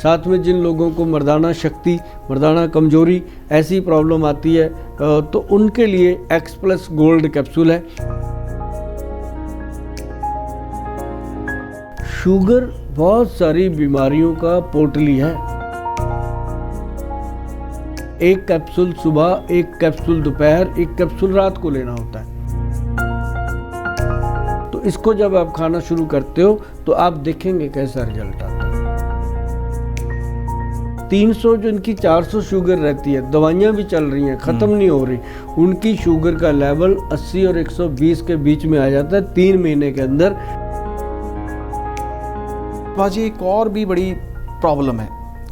साथ में जिन लोगों को मर्दाना शक्ति, मर्दाना कमजोरी ऐसी प्रॉब्लम आती है तो उनके लिए एक्स प्लस गोल्ड कैप्सूल है। शुगर बहुत सारी बीमारियों का पोटली है। एक कैप्सूल सुबह, एक कैप्सूल दोपहर, एक कैप्सूल रात को लेना होता है। तो इसको जब आप खाना शुरू करते हो तो आप देखेंगे कैसा रिजल्ट आता है। 300 जो इनकी 400 शुगर रहती है, दवाइयाँ भी चल रही हैं, ख़त्म नहीं हो रही, उनकी शुगर का लेवल 80 और 120 के बीच में आ जाता है 3 महीने के अंदर। बाजी एक और भी बड़ी प्रॉब्लम है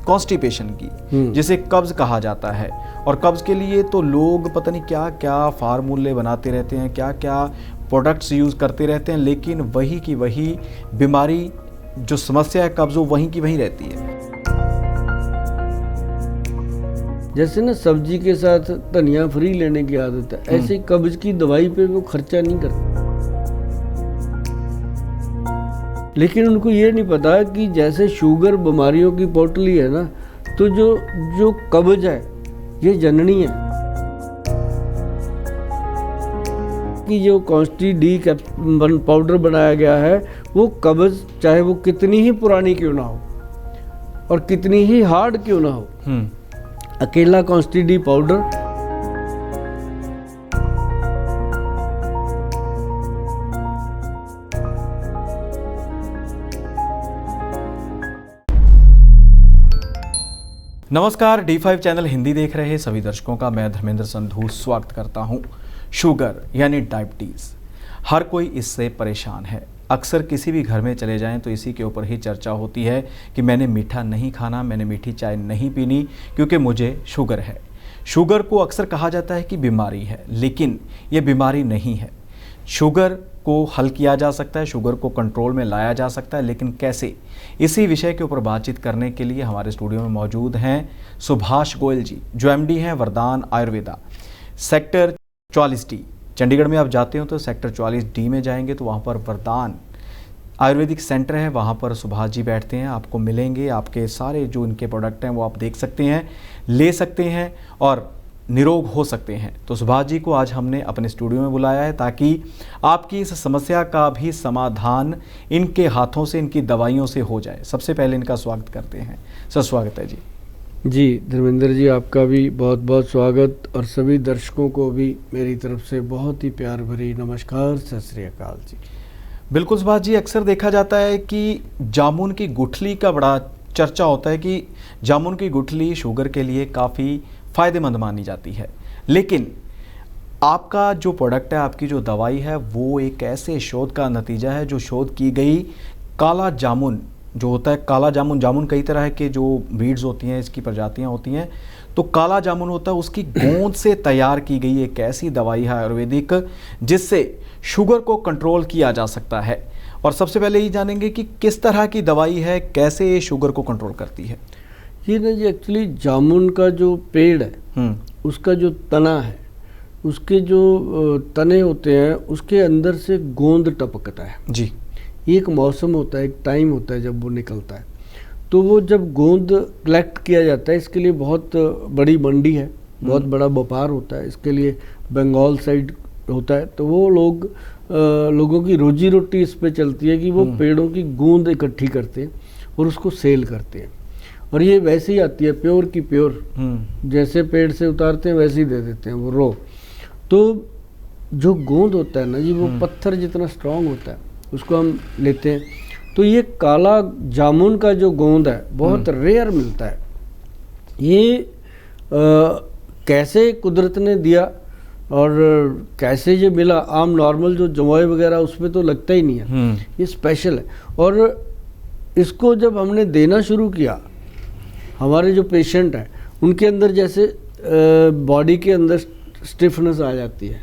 कॉन्स्टिपेशन की, जिसे कब्ज कहा जाता है। और कब्ज के लिए तो लोग पता नहीं क्या क्या फार्मूले बनाते रहते हैं, क्या क्या प्रोडक्ट्स यूज़ करते रहते हैं, लेकिन वही की वही बीमारी, जो समस्या है कब्ज, वो वहीं की वहीं रहती है। जैसे ना सब्जी के साथ धनिया फ्री लेने की आदत है, ऐसे कब्ज की दवाई पे वो खर्चा नहीं करते। लेकिन उनको ये नहीं पता कि जैसे शुगर बीमारियों की पोटली है ना, तो जो कब्ज है ये जननी है। कि जो कॉन्स्टी डी पाउडर बनाया गया है, वो कब्ज चाहे वो कितनी ही पुरानी क्यों ना हो और कितनी ही हार्ड क्यों ना हो, अकेला कॉन्स्टी डी पाउडर नमस्कार, D5 चैनल हिंदी देख रहे सभी दर्शकों का मैं धर्मेंद्र संधू स्वागत करता हूं। शुगर यानी डायबिटीज़, हर कोई इससे परेशान है। अक्सर किसी भी घर में चले जाएं तो इसी के ऊपर ही चर्चा होती है कि मैंने मीठा नहीं खाना, मैंने मीठी चाय नहीं पीनी क्योंकि मुझे शुगर है। शुगर को अक्सर कहा जाता है कि बीमारी है, लेकिन ये बीमारी नहीं है। शुगर को हल किया जा सकता है, शुगर को कंट्रोल में लाया जा सकता है, लेकिन कैसे? इसी विषय के ऊपर बातचीत करने के लिए हमारे स्टूडियो में मौजूद हैं सुभाष गोयल जी, जो MD हैं वरदान आयुर्वेदा, सेक्टर 44D। चंडीगढ़ में आप जाते हो तो सेक्टर 44D में जाएंगे तो वहाँ पर वरदान आयुर्वेदिक सेंटर है, वहाँ पर सुभाष जी बैठते हैं, आपको मिलेंगे। आपके सारे जो इनके प्रोडक्ट हैं वो आप देख सकते हैं, ले सकते हैं और निरोग हो सकते हैं। तो सुभाष जी को आज हमने अपने स्टूडियो में बुलाया है ताकि आपकी इस समस्या का भी समाधान इनके हाथों से, इनकी दवाइयों से हो जाए। सबसे पहले इनका स्वागत करते हैं। सर, स्वागत है जी। जी धर्मेंद्र जी, आपका भी बहुत बहुत स्वागत और सभी दर्शकों को भी मेरी तरफ से बहुत ही प्यार भरी नमस्कार, सत श्री अकाल जी। बिल्कुल सुभाष जी, अक्सर देखा जाता है कि जामुन की गुठली का बड़ा चर्चा होता है कि जामुन की गुठली शुगर के लिए काफ़ी फ़ायदेमंद मानी जाती है, लेकिन आपका जो प्रोडक्ट है, आपकी जो दवाई है, वो एक ऐसे शोध का नतीजा है जो शोध की गई काला जामुन जो होता है। काला जामुन, जामुन कई तरह के जो ब्रीड्स होती हैं, इसकी प्रजातियां होती हैं, तो काला जामुन होता है, उसकी गोंद से तैयार की गई एक ऐसी दवाई है आयुर्वेदिक, जिससे शुगर को कंट्रोल किया जा सकता है। और सबसे पहले ये जानेंगे कि किस तरह की दवाई है, कैसे ये शुगर को कंट्रोल करती है। ये ना जी, एक्चुअली जामुन का जो पेड़ है, उसका जो तना है, उसके जो तने होते हैं, उसके अंदर से गोंद टपकता है जी। एक मौसम होता है, एक टाइम होता है जब वो निकलता है। तो वो जब गोंद कलेक्ट किया जाता है, इसके लिए बहुत बड़ी मंडी है, बहुत बड़ा व्यापार होता है, इसके लिए बंगाल साइड होता है। तो वो लोगों की रोजी रोटी इस पे चलती है कि वो पेड़ों की गोंद इकट्ठी करते हैं और उसको सेल करते हैं। और ये वैसे ही आती है, प्योर की प्योर, जैसे पेड़ से उतारते हैं वैसे ही दे देते हैं वो रो। तो जो गोंद होता है ना जी, वो पत्थर जितना स्ट्रांग होता है, उसको हम लेते हैं। तो ये काला जामुन का जो गोंद है बहुत रेयर मिलता है। ये कैसे कुदरत ने दिया और कैसे ये मिला, आम नॉर्मल जो जमोए वगैरह उसमें तो लगता ही नहीं है, ये स्पेशल है। और इसको जब हमने देना शुरू किया, हमारे जो पेशेंट हैं उनके अंदर जैसे बॉडी के अंदर स्टिफनेस आ जाती है,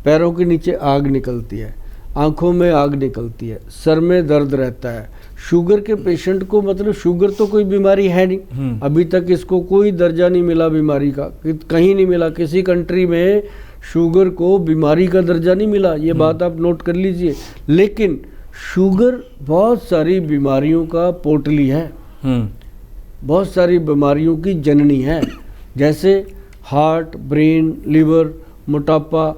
पैरों के नीचे आग निकलती है, आंखों में आग निकलती है, सर में दर्द रहता है। शुगर के पेशेंट को, मतलब शुगर तो कोई बीमारी है नहीं, अभी तक इसको कोई दर्जा नहीं मिला बीमारी का, कहीं नहीं मिला, किसी कंट्री में शुगर को बीमारी का दर्जा नहीं मिला, ये बात आप नोट कर लीजिए। लेकिन शुगर बहुत सारी बीमारियों का पोटली है। बहुत सारी बीमारियों की जननी है, जैसे हार्ट, ब्रेन, लिवर, मोटापा,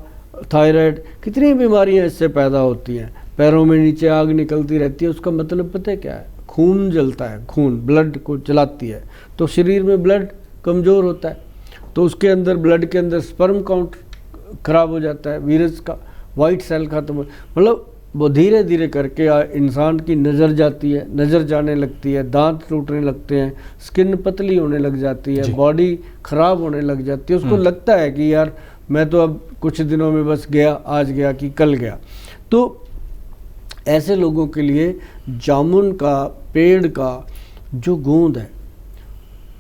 थायराइड, कितनी बीमारियां इससे पैदा होती हैं। पैरों में नीचे आग निकलती रहती है, उसका मतलब पता है क्या है? खून जलता है, खून ब्लड को जलाती है, तो शरीर में ब्लड कमज़ोर होता है, तो उसके अंदर ब्लड के अंदर स्पर्म काउंट खराब हो जाता है, वीरस का वाइट सेल खत्म हो, मतलब वो धीरे धीरे करके इंसान की नज़र जाती है, नज़र जाने लगती है, दांत टूटने लगते हैं, स्किन पतली होने लग जाती है, बॉडी ख़राब होने लग जाती है। उसको लगता है कि यार मैं तो अब कुछ दिनों में बस गया, आज गया कि कल गया। तो ऐसे लोगों के लिए जामुन का पेड़ का जो गोंद है,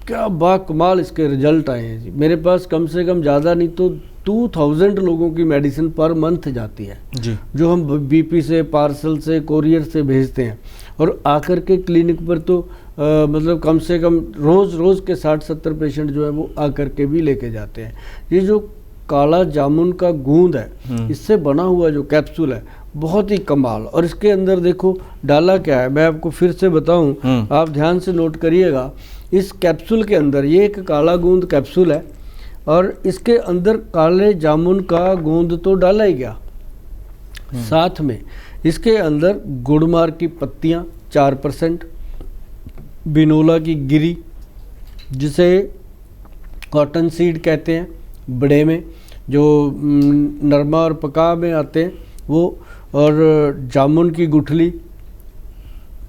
क्या बाकमाल इसके रिजल्ट आए हैं जी। मेरे पास कम से कम ज़्यादा नहीं तो 2000 लोगों की मेडिसिन पर मंथ जाती है जी, जो हम बीपी से, पार्सल से, कोरियर से भेजते हैं, और आकर के क्लिनिक पर तो मतलब कम से कम रोज़ के 60-70 पेशेंट जो है वो आकर के भी लेके जाते हैं। ये जो काला जामुन का गूंद है, इससे बना हुआ जो कैप्सूल है बहुत ही कमाल, और इसके अंदर देखो डाला क्या है, मैं आपको फिर से बताऊं, आप ध्यान से नोट करिएगा। इस कैप्सूल के अंदर, ये एक काला गूंद कैप्सूल है, और इसके अंदर काले जामुन का गूंद तो डाला ही गया, साथ में इसके अंदर गुड़मार की पत्तियां 4%, बिनोला की गिरी जिसे कॉटन सीड कहते हैं, बड़े में जो नरमा और पका में आते हैं वो, और जामुन की गुठली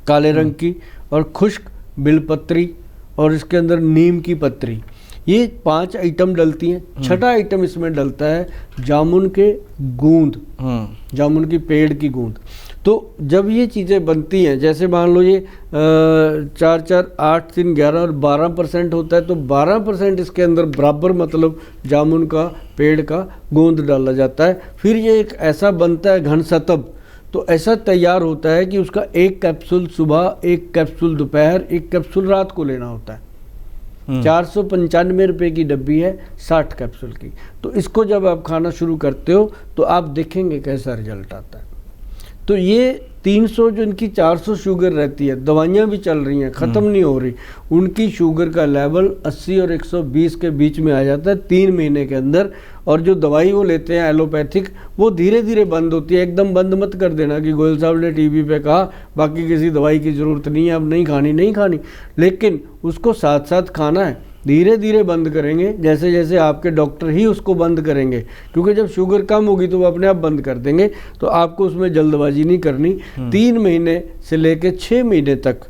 काले रंग की, और खुश्क बिलपत्री, और इसके अंदर नीम की पत्री, ये 5 आइटम डलती हैं। छठा आइटम इसमें डलता है जामुन के गूंद, जामुन की पेड़ की गूंद। तो जब ये चीज़ें बनती हैं, जैसे मान लो ये 4, 8, 3, 11 और 12% होता है, तो 12% इसके अंदर बराबर मतलब जामुन का पेड़ का गोंद डाला जाता है। फिर ये एक ऐसा बनता है घन सतब, तो ऐसा तैयार होता है कि उसका 1 कैप्सूल सुबह, 1 कैप्सूल दोपहर, 1 कैप्सूल रात को लेना होता है। 495 रुपये की डब्बी है 60 कैप्सूल की। तो इसको जब आप खाना शुरू करते हो तो आप देखेंगे कैसा रिजल्ट आता है। तो ये 300 जो इनकी 400 शुगर रहती है, दवाइयाँ भी चल रही हैं, ख़त्म नहीं हो रही, उनकी शुगर का लेवल 80 और 120 के बीच में आ जाता है 3 महीने के अंदर। और जो दवाई वो लेते हैं एलोपैथिक, वो धीरे धीरे बंद होती है। एकदम बंद मत कर देना कि गोयल साहब ने टीवी पे कहा बाकी किसी दवाई की ज़रूरत नहीं है, अब नहीं खानी, लेकिन उसको साथ साथ खाना है। धीरे धीरे बंद करेंगे, जैसे जैसे आपके डॉक्टर ही उसको बंद करेंगे, क्योंकि जब शुगर कम होगी तो वो अपने आप बंद कर देंगे। तो आपको उसमें जल्दबाजी नहीं करनी। 3 महीने से लेकर 6 महीने तक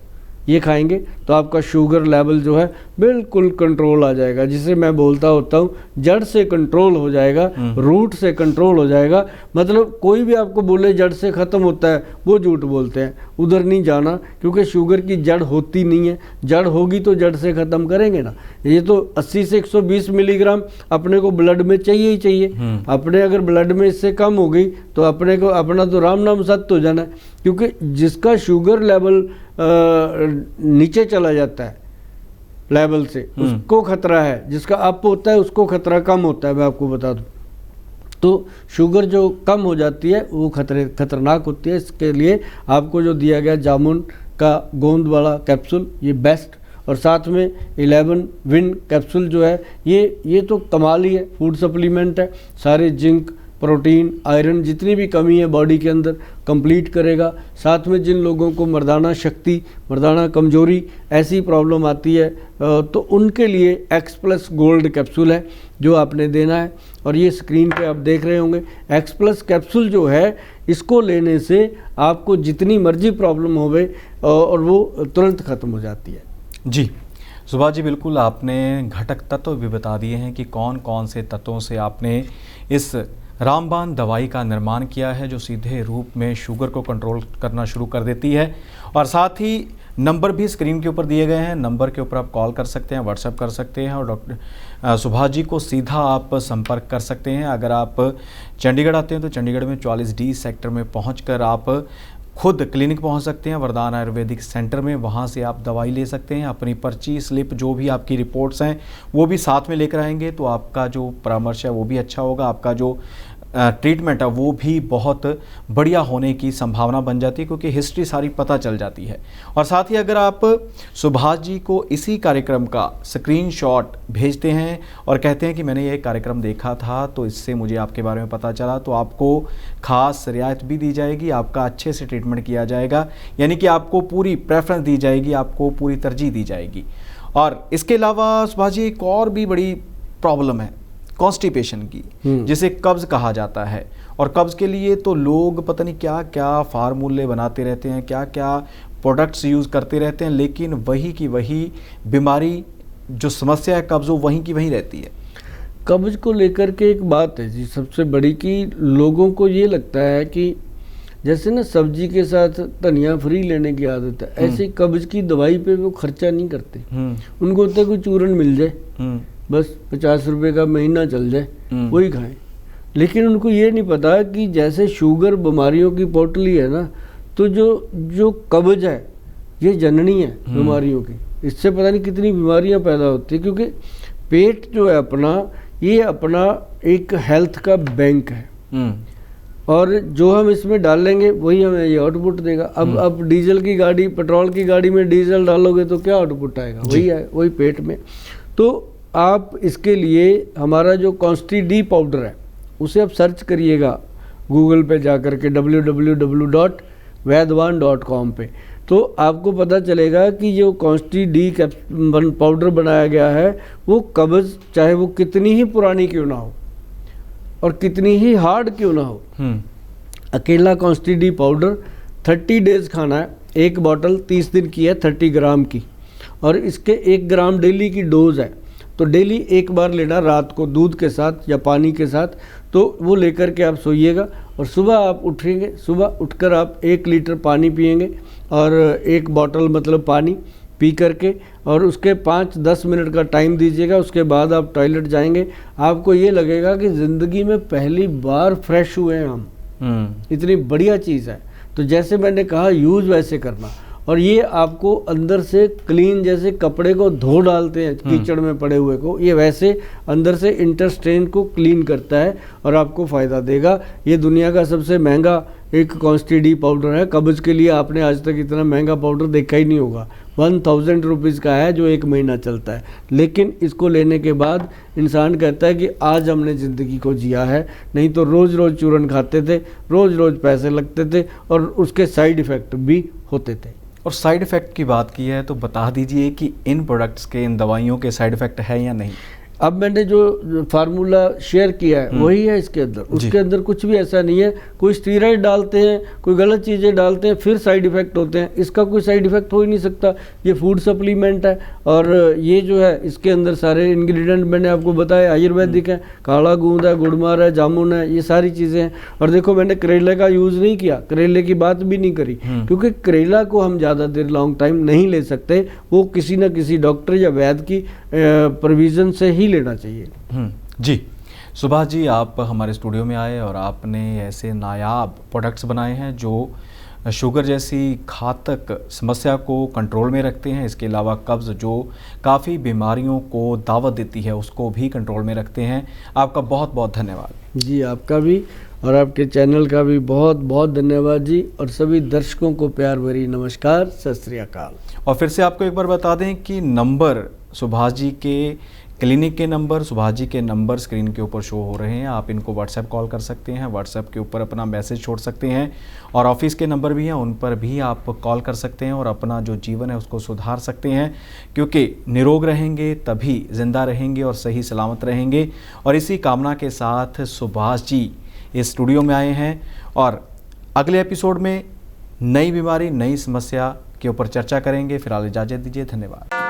ये खाएंगे तो आपका शुगर लेवल जो है बिल्कुल कंट्रोल आ जाएगा, जिसे मैं बोलता होता हूँ जड़ से कंट्रोल हो जाएगा, रूट से कंट्रोल हो जाएगा। मतलब कोई भी आपको बोले जड़ से ख़त्म होता है, वो झूठ बोलते हैं, उधर नहीं जाना, क्योंकि शुगर की जड़ होती नहीं है। जड़ होगी तो जड़ से ख़त्म करेंगे ना। ये तो 80 से 120 मिलीग्राम अपने को ब्लड में चाहिए ही चाहिए। अपने अगर ब्लड में इससे कम हो गई तो अपने को अपना तो राम नाम सत्य हो जाना है, क्योंकि जिसका शुगर लेवल नीचे चला जाता है लेवल से, उसको खतरा है, जिसका अप होता है उसको खतरा कम होता है। मैं आपको बता दूं, तो शुगर जो कम हो जाती है वो खतरनाक होती है। इसके लिए आपको जो दिया गया जामुन का गोंद वाला कैप्सूल ये बेस्ट, और साथ में 11 विन कैप्सूल जो है ये तो कमाल ही है, फूड सप्लीमेंट है। सारे जिंक, प्रोटीन, आयरन, जितनी भी कमी है बॉडी के अंदर कंप्लीट करेगा। साथ में जिन लोगों को मर्दाना शक्ति, मर्दाना कमजोरी ऐसी प्रॉब्लम आती है तो उनके लिए X+ गोल्ड कैप्सूल है जो आपने देना है। और ये स्क्रीन पे आप देख रहे होंगे, X+ कैप्सूल जो है इसको लेने से आपको जितनी मर्जी प्रॉब्लम होवे और वो तुरंत ख़त्म हो जाती है। जी सुभाष जी, बिल्कुल आपने घटक तत्व भी बता दिए हैं कि कौन कौन से तत्वों से आपने इस रामबाण दवाई का निर्माण किया है, जो सीधे रूप में शुगर को कंट्रोल करना शुरू कर देती है। और साथ ही नंबर भी स्क्रीन के ऊपर दिए गए हैं, नंबर के ऊपर आप कॉल कर सकते हैं, व्हाट्सएप कर सकते हैं, और डॉक्टर सुभाष जी को सीधा आप संपर्क कर सकते हैं। अगर आप चंडीगढ़ आते हैं तो चंडीगढ़ में 44D सेक्टर में पहुंचकर आप खुद क्लिनिक पहुंच सकते हैं, वरदान आयुर्वेदिक सेंटर में। वहां से आप दवाई ले सकते हैं, अपनी पर्ची स्लिप, जो भी आपकी रिपोर्ट्स हैं वो भी साथ में लेकर आएंगे, तो आपका जो परामर्श है वो भी अच्छा होगा, आपका जो ट्रीटमेंट है वो भी बहुत बढ़िया होने की संभावना बन जाती है, क्योंकि हिस्ट्री सारी पता चल जाती है। और साथ ही अगर आप सुभाष जी को इसी कार्यक्रम का स्क्रीनशॉट भेजते हैं और कहते हैं कि मैंने ये कार्यक्रम देखा था तो इससे मुझे आपके बारे में पता चला, तो आपको खास रियायत भी दी जाएगी, आपका अच्छे से ट्रीटमेंट किया जाएगा, यानी कि आपको पूरी प्रेफरेंस दी जाएगी, आपको पूरी तरजीह दी जाएगी। और इसके अलावा सुभाष जी एक और भी बड़ी प्रॉब्लम है कॉन्स्टिपेशन की, जिसे कब्ज़ कहा जाता है। और कब्ज़ के लिए तो लोग पता नहीं क्या क्या फार्मूले बनाते रहते हैं, क्या क्या प्रोडक्ट्स यूज़ करते रहते हैं, लेकिन वही की वही बीमारी जो समस्या है कब्ज़ वो वहीं की वहीं रहती है। कब्ज़ को लेकर के एक बात है जी सबसे बड़ी कि लोगों को ये लगता है कि जैसे ना सब्जी के साथ धनिया फ्री लेने की आदत है, ऐसे ही कब्ज़ की दवाई पे वो खर्चा नहीं करते। उनको होता है कोई चूरन मिल जाए, बस 50 रुपए का महीना चल जाए, वही खाएं। लेकिन उनको ये नहीं पता कि जैसे शुगर बीमारियों की पोटली है ना, तो जो कब्ज़ है ये जननी है बीमारियों की। इससे पता नहीं कितनी बीमारियां पैदा होती है, क्योंकि पेट जो है अपना, ये अपना एक हेल्थ का बैंक है, और जो हम इसमें डालेंगे वही हमें ये आउटपुट देगा। अब डीजल की गाड़ी, पेट्रोल की गाड़ी में डीजल डालोगे तो क्या आउटपुट आएगा? वही है, वही पेट में। तो आप इसके लिए हमारा जो कॉन्स्टी डी पाउडर है उसे आप सर्च करिएगा गूगल पे जाकर के www.vaidwan.com पे, तो आपको पता चलेगा कि जो कॉन्स्टी डी पाउडर बनाया गया है वो कब्ज़ चाहे वो कितनी ही पुरानी क्यों ना हो और कितनी ही हार्ड क्यों ना हो, अकेला कॉन्स्टी डी पाउडर 30 डेज खाना है। एक बॉटल 30 दिन की है, 30 ग्राम की, और इसके 1 ग्राम डेली की डोज है। तो डेली एक बार लेना रात को दूध के साथ या पानी के साथ, तो वो लेकर के आप सोइएगा और सुबह आप उठेंगे, सुबह उठकर आप 1 लीटर पानी पिएंगे और 1 बॉटल मतलब पानी पी करके, और उसके 5-10 मिनट का टाइम दीजिएगा। उसके बाद आप टॉयलेट जाएंगे, आपको ये लगेगा कि ज़िंदगी में पहली बार फ्रेश हुए हैं हम। इतनी बढ़िया चीज़ है। तो जैसे मैंने कहा यूज़ वैसे करना, और ये आपको अंदर से क्लीन, जैसे कपड़े को धो डालते हैं कीचड़ में पड़े हुए को, ये वैसे अंदर से इंटेस्टाइन को क्लीन करता है और आपको फ़ायदा देगा। ये दुनिया का सबसे महंगा एक कॉन्स्टी डी पाउडर है। कब्ज़ के लिए आपने आज तक इतना महंगा पाउडर देखा ही नहीं होगा। 1000 रुपीज़ का है जो 1 महीना चलता है, लेकिन इसको लेने के बाद इंसान कहता है कि आज हमने ज़िंदगी को जिया है। नहीं तो रोज़ रोज़ चूरन खाते थे, रोज़ रोज़ पैसे लगते थे और उसके साइड इफ़ेक्ट भी होते थे। और साइड इफ़ेक्ट की बात की है तो बता दीजिए कि इन प्रोडक्ट्स के, इन दवाइयों के साइड इफ़ेक्ट है या नहीं? अब मैंने जो फार्मूला शेयर किया है वही है इसके अंदर, उसके अंदर कुछ भी ऐसा नहीं है। कोई स्टीरॉइड डालते हैं, कोई गलत चीज़ें डालते हैं, फिर साइड इफ़ेक्ट होते हैं। इसका कोई साइड इफ़ेक्ट हो ही नहीं सकता। ये फूड सप्लीमेंट है, और ये जो है इसके अंदर सारे इंग्रेडिएंट मैंने आपको बताया आयुर्वेदिक है। काला गूंद है, गुड़मार है, जामुन है, ये सारी चीज़ें हैं। और देखो मैंने करेले का यूज़ नहीं किया, करेले की बात भी नहीं करी, क्योंकि करेला को हम ज़्यादा देर लॉन्ग टाइम नहीं ले सकते। वो किसी न किसी डॉक्टर या वैद्य की प्रोविज़न से ही लेना चाहिए। जी सुभाष जी, आप हमारे स्टूडियो में आए और आपने ऐसे नायाब प्रोडक्ट्स बनाए हैं जो शुगर जैसी घातक समस्या को कंट्रोल में रखते हैं। इसके अलावा कब्ज़ जो काफ़ी बीमारियों को दावत देती है उसको भी कंट्रोल में रखते हैं। आपका बहुत बहुत धन्यवाद। जी आपका भी, और आपके चैनल का भी बहुत बहुत धन्यवाद जी। और सभी दर्शकों को प्यार भरी नमस्कार, सत श्री अकाल। और फिर से आपको एक बार बता दें कि नंबर सुभाष जी के क्लिनिक के नंबर, सुभाष जी के नंबर स्क्रीन के ऊपर शो हो रहे हैं। आप इनको व्हाट्सएप कॉल कर सकते हैं, व्हाट्सएप के ऊपर अपना मैसेज छोड़ सकते हैं, और ऑफिस के नंबर भी हैं, उन पर भी आप कॉल कर सकते हैं और अपना जो जीवन है उसको सुधार सकते हैं। क्योंकि निरोग रहेंगे तभी जिंदा रहेंगे और सही सलामत रहेंगे। और इसी कामना के साथ सुभाष जी इस स्टूडियो में आए हैं, और अगले एपिसोड में नई बीमारी, नई समस्या के ऊपर चर्चा करेंगे। फिलहाल इजाज़त दीजिए, धन्यवाद।